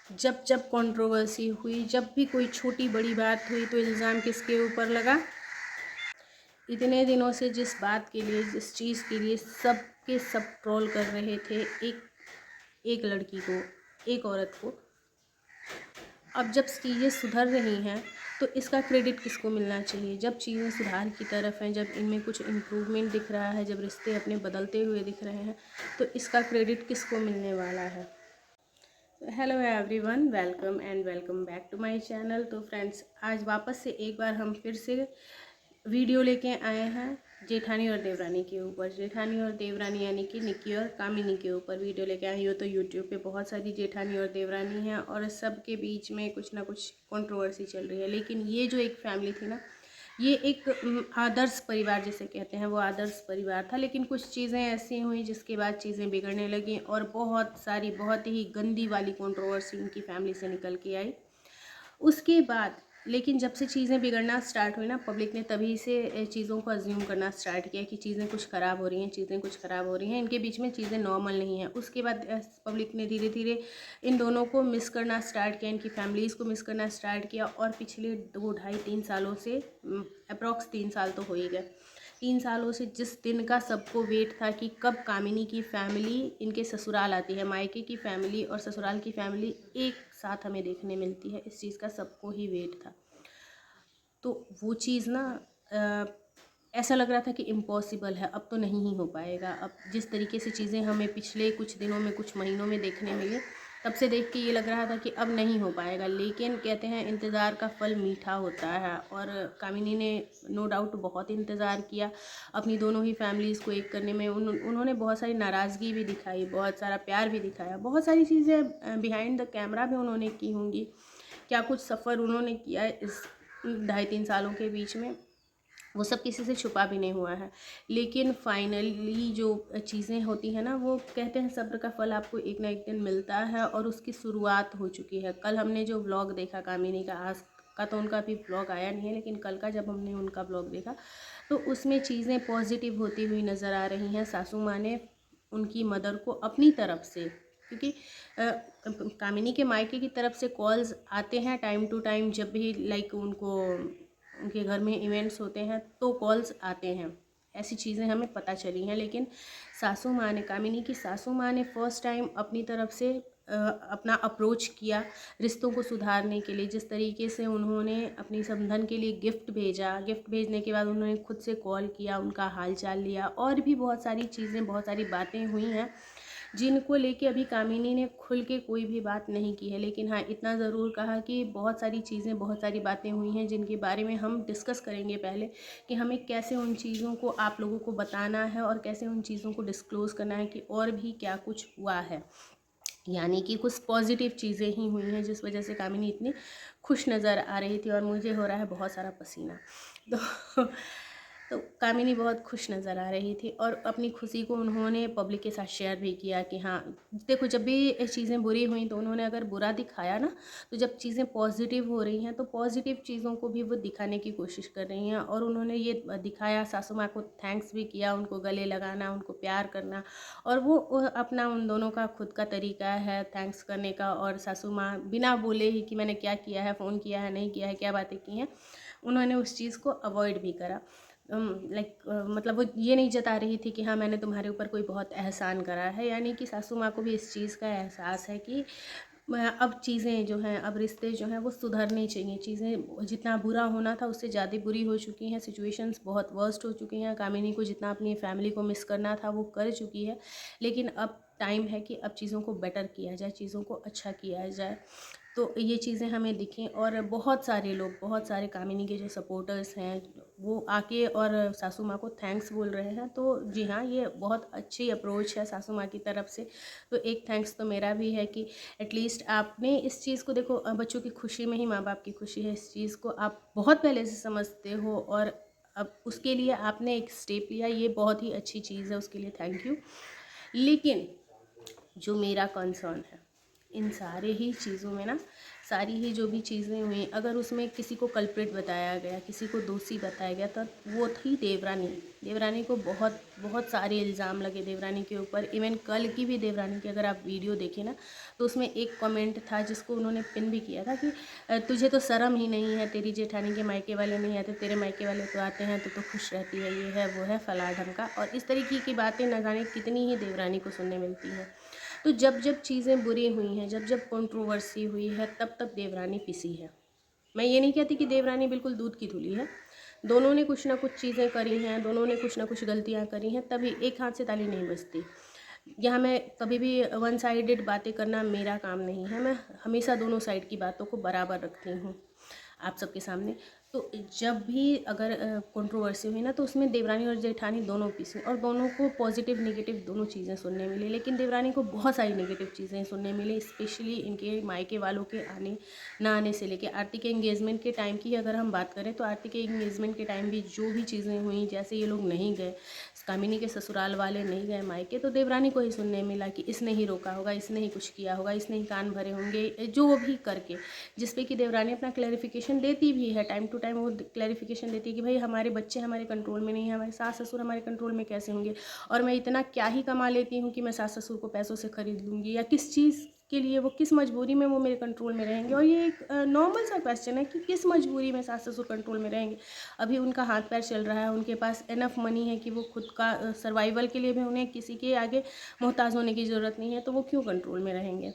जब जब कंट्रोवर्सी हुई, जब भी कोई छोटी बड़ी बात हुई तो इल्ज़ाम किसके ऊपर लगा? इतने दिनों से जिस बात के लिए, जिस चीज़ के लिए सब के सब ट्रोल कर रहे थे एक एक लड़की को, एक औरत को, अब जब चीज़ें सुधर रही हैं तो इसका क्रेडिट किसको मिलना चाहिए? जब चीज़ें सुधार की तरफ हैं, जब इनमें कुछ इम्प्रूवमेंट दिख रहा है, जब रिश्ते अपने बदलते हुए दिख रहे हैं, तो इसका क्रेडिट किसको मिलने वाला है? Hello everyone, welcome and welcome back to my channel. तो फ्रेंड्स, आज वापस से एक बार हम फिर से वीडियो लेके आए हैं जेठानी और देवरानी के ऊपर। जेठानी और देवरानी यानी कि निक्की और कामिनी के ऊपर वीडियो लेके आई हो। तो यूट्यूब पे बहुत सारी जेठानी और देवरानी हैं और सब के बीच में कुछ ना कुछ कंट्रोवर्सी चल रही है। लेकिन ये जो एक फैमिली थी ना, ये एक आदर्श परिवार जिसे कहते हैं, वो आदर्श परिवार था। लेकिन कुछ चीज़ें ऐसी हुई जिसके बाद चीज़ें बिगड़ने लगी और बहुत सारी, बहुत ही गंदी वाली कंट्रोवर्सी उनकी फैमिली से निकल के आई। उसके बाद लेकिन जब से चीज़ें बिगड़ना स्टार्ट हुई ना, पब्लिक ने तभी से चीज़ों को अज्यूम करना स्टार्ट किया कि चीज़ें कुछ ख़राब हो रही हैं, चीज़ें कुछ ख़राब हो रही हैं, इनके बीच में चीज़ें नॉर्मल नहीं हैं। उसके बाद पब्लिक ने धीरे धीरे इन दोनों को मिस करना स्टार्ट किया, इनकी फैमिलीज़ को मिस करना स्टार्ट किया। और पिछले 2 ढाई 3 सालों से अप्रॉक्स 3 साल तो हो ही गए, 3 सालों से जिस दिन का सबको वेट था कि कब कामिनी की फैमिली इनके ससुराल आती है, मायके की फैमिली और ससुराल की फैमिली एक साथ हमें देखने मिलती है, इस चीज़ का सबको ही वेट था। तो वो चीज़ ना अ, ऐसा लग रहा था कि इम्पॉसिबल है, अब तो नहीं ही हो पाएगा। अब जिस तरीके से चीज़ें हमें पिछले कुछ दिनों में, कुछ महीनों में देखने मिली, तब से देख के ये लग रहा था कि अब नहीं हो पाएगा। लेकिन कहते हैं इंतज़ार का फल मीठा होता है और कामिनी ने नो डाउट बहुत इंतज़ार किया अपनी दोनों ही फैमिलीज़ को एक करने में। उन्होंने बहुत सारी नाराज़गी भी दिखाई, बहुत सारा प्यार भी दिखाया, बहुत सारी चीज़ें बिहाइंड द कैमरा भी उन्होंने की होंगी। क्या कुछ सफ़र उन्होंने किया है इस 2.5 3 सालों के बीच में, वो सब किसी से छुपा भी नहीं हुआ है। लेकिन फाइनली जो चीज़ें होती हैं ना, वो कहते हैं सब्र का फल आपको एक ना एक दिन मिलता है और उसकी शुरुआत हो चुकी है। कल हमने जो व्लॉग देखा कामिनी का, आज का तो उनका अभी व्लॉग आया नहीं है, लेकिन कल का जब हमने उनका व्लॉग देखा तो उसमें चीज़ें पॉजिटिव होती हुई नज़र आ रही हैं। सासू माँ ने उनकी मदर को अपनी तरफ से, क्योंकि कामिनी के मायके की तरफ से कॉल्स आते हैं टाइम टू टाइम, जब भी लाइक उनको उनके घर में इवेंट्स होते हैं तो कॉल्स आते हैं, ऐसी चीज़ें हमें पता चली हैं। लेकिन सासू माँ ने, कामिनी की सासू माँ ने फर्स्ट टाइम अपनी तरफ से अपना अप्रोच किया रिश्तों को सुधारने के लिए। जिस तरीके से उन्होंने अपनी समधन के लिए गिफ्ट भेजा, गिफ्ट भेजने के बाद उन्होंने खुद से कॉल किया, उनका हाल चाल लिया, और भी बहुत सारी चीज़ें, बहुत सारी बातें हुई हैं जिनको लेके अभी कामिनी ने खुल के कोई भी बात नहीं की है। लेकिन हाँ, इतना ज़रूर कहा कि बहुत सारी चीज़ें, बहुत सारी बातें हुई हैं जिनके बारे में हम डिस्कस करेंगे पहले, कि हमें कैसे उन चीज़ों को आप लोगों को बताना है और कैसे उन चीज़ों को डिस्क्लोज़ करना है कि और भी क्या कुछ हुआ है। यानी कि कुछ पॉजिटिव चीज़ें ही हुई हैं जिस वजह से कामिनी इतनी खुश नज़र आ रही थी। और मुझे हो रहा है बहुत सारा पसीना। तो तो कामिनी बहुत खुश नज़र आ रही थी और अपनी खुशी को उन्होंने पब्लिक के साथ शेयर भी किया कि हाँ देखो, जब भी चीज़ें बुरी हुई तो उन्होंने अगर बुरा दिखाया ना, तो जब चीज़ें पॉजिटिव हो रही हैं तो पॉजिटिव चीज़ों को भी वो दिखाने की कोशिश कर रही हैं। और उन्होंने ये दिखाया, सासू माँ को थैंक्स भी किया, उनको गले लगाना, उनको प्यार करना। और वो अपना, उन दोनों का खुद का तरीका है थैंक्स करने का। और सासू माँ बिना बोले ही कि मैंने क्या किया है, फ़ोन किया है, नहीं किया है, क्या बातें की हैं, उन्होंने उस चीज़ को अवॉइड भी करा। मतलब वो ये नहीं जता रही थी कि हाँ मैंने तुम्हारे ऊपर कोई बहुत एहसान करा है। यानी कि सासू माँ को भी इस चीज़ का एहसास है कि अब चीज़ें जो हैं, अब रिश्ते जो हैं वो सुधरने चाहिए। चीज़ें जितना बुरा होना था उससे ज़्यादा बुरी हो चुकी हैं, सिचुएशंस बहुत वर्स्ट हो चुकी हैं। कामिनी को जितना अपनी फैमिली को मिस करना था वो कर चुकी है। लेकिन अब टाइम है कि अब चीज़ों को बेटर किया जाए, चीज़ों को अच्छा किया जाए। तो ये चीज़ें हमें दिखें। और बहुत सारे लोग, बहुत सारे कामिनी के जो सपोर्टर्स हैं वो आके और सासू माँ को थैंक्स बोल रहे हैं। तो जी हाँ, ये बहुत अच्छी अप्रोच है सासू माँ की तरफ से। तो एक थैंक्स तो मेरा भी है कि एटलीस्ट आपने इस चीज़ को, देखो बच्चों की खुशी में ही माँ बाप की खुशी है, इस चीज़ को आप बहुत पहले से समझते हो और अब उसके लिए आपने एक स्टेप लिया, ये बहुत ही अच्छी चीज़ है, उसके लिए थैंक यू। लेकिन जो मेरा कंसर्न है, इन सारे ही चीज़ों में ना, सारी ही जो भी चीज़ें हुई, अगर उसमें किसी को कल्प्रिट बताया गया, किसी को दोषी बताया गया, तब वो थी देवरानी। देवरानी को बहुत बहुत सारे इल्ज़ाम लगे देवरानी के ऊपर। इवन कल की भी देवरानी की अगर आप वीडियो देखें ना, तो उसमें एक कमेंट था जिसको उन्होंने पिन भी किया था कि तुझे तो शर्म ही नहीं है, तेरी जेठानी के मायके वाले नहीं आते, तेरे मायके वाले तो आते हैं तो खुश रहती है, ये है वो है फला ढमका। और इस तरीके की बातें न जाने कितनी ही देवरानी को सुनने मिलती हैं। तो जब जब चीज़ें बुरी हुई हैं, जब जब कंट्रोवर्सी हुई है, तब तब देवरानी पिसी है। मैं ये नहीं कहती कि देवरानी बिल्कुल दूध की धुली है। दोनों ने कुछ ना कुछ चीज़ें करी हैं, दोनों ने कुछ ना कुछ गलतियाँ करी हैं, तभी एक हाथ से ताली नहीं बजती। यहाँ मैं कभी भी वन साइडेड बातें करना मेरा काम नहीं है। मैं हमेशा दोनों साइड की बातों को बराबर रखती हूँ आप सबके सामने। तो जब भी अगर कंट्रोवर्सी हुई ना, तो उसमें देवरानी और जेठानी दोनों पिसी और दोनों को पॉजिटिव नेगेटिव दोनों चीज़ें सुनने मिली। लेकिन देवरानी को बहुत सारी नेगेटिव चीज़ें सुनने मिली, स्पेशली इनके मायके वालों के आने ना आने से लेके आरती के एंगेजमेंट के टाइम की अगर हम बात करें, तो आरती के एंगेजमेंट के टाइम भी जो भी चीज़ें हुई, जैसे ये लोग नहीं गए, कामिनी के ससुराल वाले नहीं गए मायके, तो देवरानी को ही सुनने मिला कि इसने ही रोका होगा, इसने ही कुछ किया होगा, इसने ही कान भरे होंगे, जो भी करके। जिस पे कि देवरानी अपना क्लैरिफिकेशन देती भी है, टाइम टू टाइम वो क्लैरिफिकेशन देती है कि भाई हमारे बच्चे हमारे कंट्रोल में नहीं है, हमारे सास ससुर हमारे कंट्रोल में कैसे होंगे, और मैं इतना क्या ही कमा लेती हूँ कि मैं सास ससुर को पैसों से खरीद लूँगी, या किस चीज़ के लिए वो, किस मजबूरी में वो मेरे कंट्रोल में रहेंगे। और ये एक नॉर्मल सा क्वेश्चन है कि किस मजबूरी में सास ससुर कंट्रोल में रहेंगे। अभी उनका हाथ पैर चल रहा है, उनके पास इनफ मनी है कि वो खुद का सर्वाइवल के लिए भी उन्हें किसी के आगे मोहताज होने की ज़रूरत नहीं है, तो वो क्यों कंट्रोल में रहेंगे।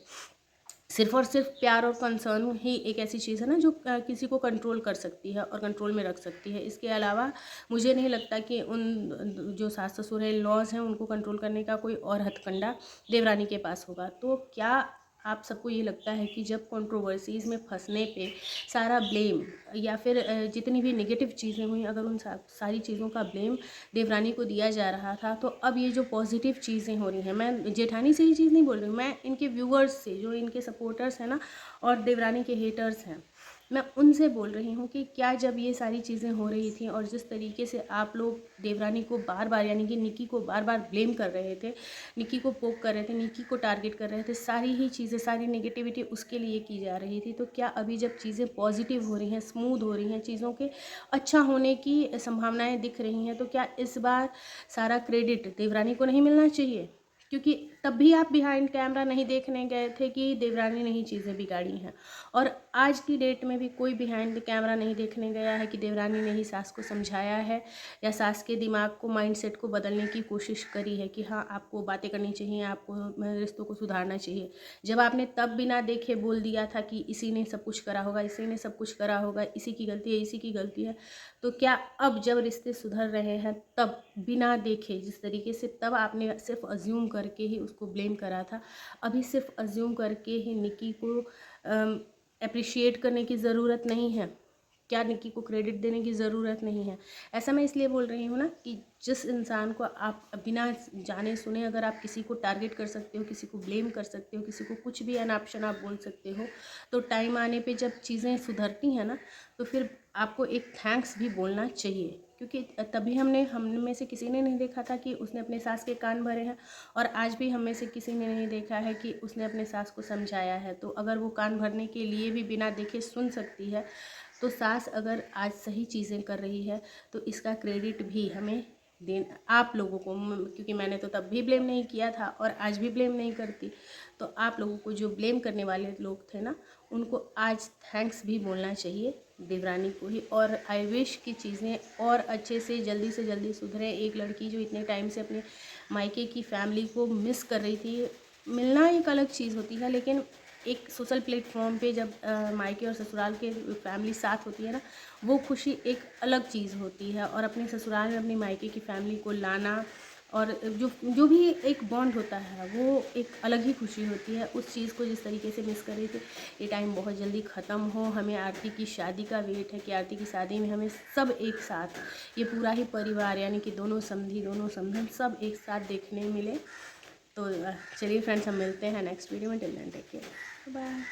सिर्फ़ और सिर्फ प्यार और कंसर्न ही एक ऐसी चीज़ है ना जो किसी को कंट्रोल कर सकती है और कंट्रोल में रख सकती है। इसके अलावा मुझे नहीं लगता कि उन जो सास ससुर है, लॉज हैं, उनको कंट्रोल करने का कोई और हथकंडा देवरानी के पास होगा। तो क्या आप सबको ये लगता है कि जब कंट्रोवर्सीज़ में फंसने पे सारा ब्लेम, या फिर जितनी भी नेगेटिव चीज़ें हुई, अगर उन सारी चीज़ों का ब्लेम देवरानी को दिया जा रहा था, तो अब ये जो पॉजिटिव चीज़ें हो रही हैं, मैं जेठानी से ये चीज़ नहीं बोल रही हूँ, मैं इनके व्यूअर्स से, जो इनके सपोर्टर्स हैं ना और देवरानी के हेटर्स हैं, मैं उनसे बोल रही हूँ कि क्या जब ये सारी चीज़ें हो रही थी और जिस तरीके से आप लोग देवरानी को बार बार, यानी कि निक्की को बार बार ब्लेम कर रहे थे, निक्की को पोक कर रहे थे, निक्की को टारगेट कर रहे थे, सारी ही चीज़ें, सारी नेगेटिविटी उसके लिए की जा रही थी, तो क्या अभी जब चीज़ें पॉजिटिव हो रही हैं, स्मूथ हो रही हैं, चीज़ों के अच्छा होने की संभावनाएं दिख रही हैं, तो क्या इस बार सारा क्रेडिट देवरानी को नहीं मिलना चाहिए? क्योंकि तब भी आप बिहाइंड कैमरा नहीं देखने गए थे कि देवरानी ने ही चीज़ें बिगाड़ी हैं, और आज की डेट में भी कोई बिहाइंड द कैमरा नहीं देखने गया है कि देवरानी ने ही सास को समझाया है, या सास के दिमाग को, माइंडसेट को बदलने की कोशिश करी है कि हाँ आपको बातें करनी चाहिए, आपको रिश्तों को सुधारना चाहिए। जब आपने तब बिना देखे बोल दिया था कि इसी ने सब कुछ करा होगा, इसी ने सब कुछ करा होगा, इसी की गलती है, इसी की गलती है, तो क्या अब जब रिश्ते सुधर रहे हैं, तब बिना देखे, जिस तरीके से तब आपने सिर्फ अज्यूम करके ही उसको ब्लेम करा था, अभी सिर्फ अज्यूम करके ही निक्की को अप्रिशिएट करने की ज़रूरत नहीं है? क्या निक्की को क्रेडिट देने की ज़रूरत नहीं है? ऐसा मैं इसलिए बोल रही हूँ ना कि जिस इंसान को आप बिना जाने सुने अगर आप किसी को टारगेट कर सकते हो, किसी को ब्लेम कर सकते हो, किसी को कुछ भी अनऑप्शन आप बोल सकते हो, तो टाइम आने पे जब चीज़ें सुधरती हैं ना, तो फिर आपको एक थैंक्स भी बोलना चाहिए। क्योंकि तभी हम में से किसी ने नहीं देखा था कि उसने अपने सास के कान भरे हैं, और आज भी हम में से किसी ने नहीं देखा है कि उसने अपने सास को समझाया है। तो अगर वो कान भरने के लिए भी बिना देखे सुन सकती है, तो सास अगर आज सही चीज़ें कर रही है, तो इसका क्रेडिट भी हमें आप लोगों को, क्योंकि मैंने तो तब भी ब्लेम नहीं किया था और आज भी ब्लेम नहीं करती, तो आप लोगों को, जो ब्लेम करने वाले लोग थे ना, उनको आज थैंक्स भी बोलना चाहिए देवरानी को ही। और आई विश की चीज़ें और अच्छे से जल्दी सुधरें। एक लड़की जो इतने टाइम से अपने मायके की फैमिली को मिस कर रही थी, मिलना एक अलग चीज़ होती है, लेकिन एक सोशल प्लेटफॉर्म पे जब मायके और ससुराल के फैमिली साथ होती है ना, वो खुशी एक अलग चीज़ होती है। और अपने ससुराल में अपनी मायके की फैमिली को लाना, और जो जो भी एक बॉन्ड होता है, वो एक अलग ही खुशी होती है। उस चीज़ को जिस तरीके से मिस कर रही थी, ये टाइम बहुत जल्दी ख़त्म हो। हमें आरती की शादी का वेट है कि आरती की शादी में हमें सब एक साथ, ये पूरा ही परिवार, यानी कि दोनों समधी, दोनों समधन, सब एक साथ देखने मिले। तो चलिए फ्रेंड्स, हम मिलते हैं नेक्स्ट वीडियो में। Till then take care, bye.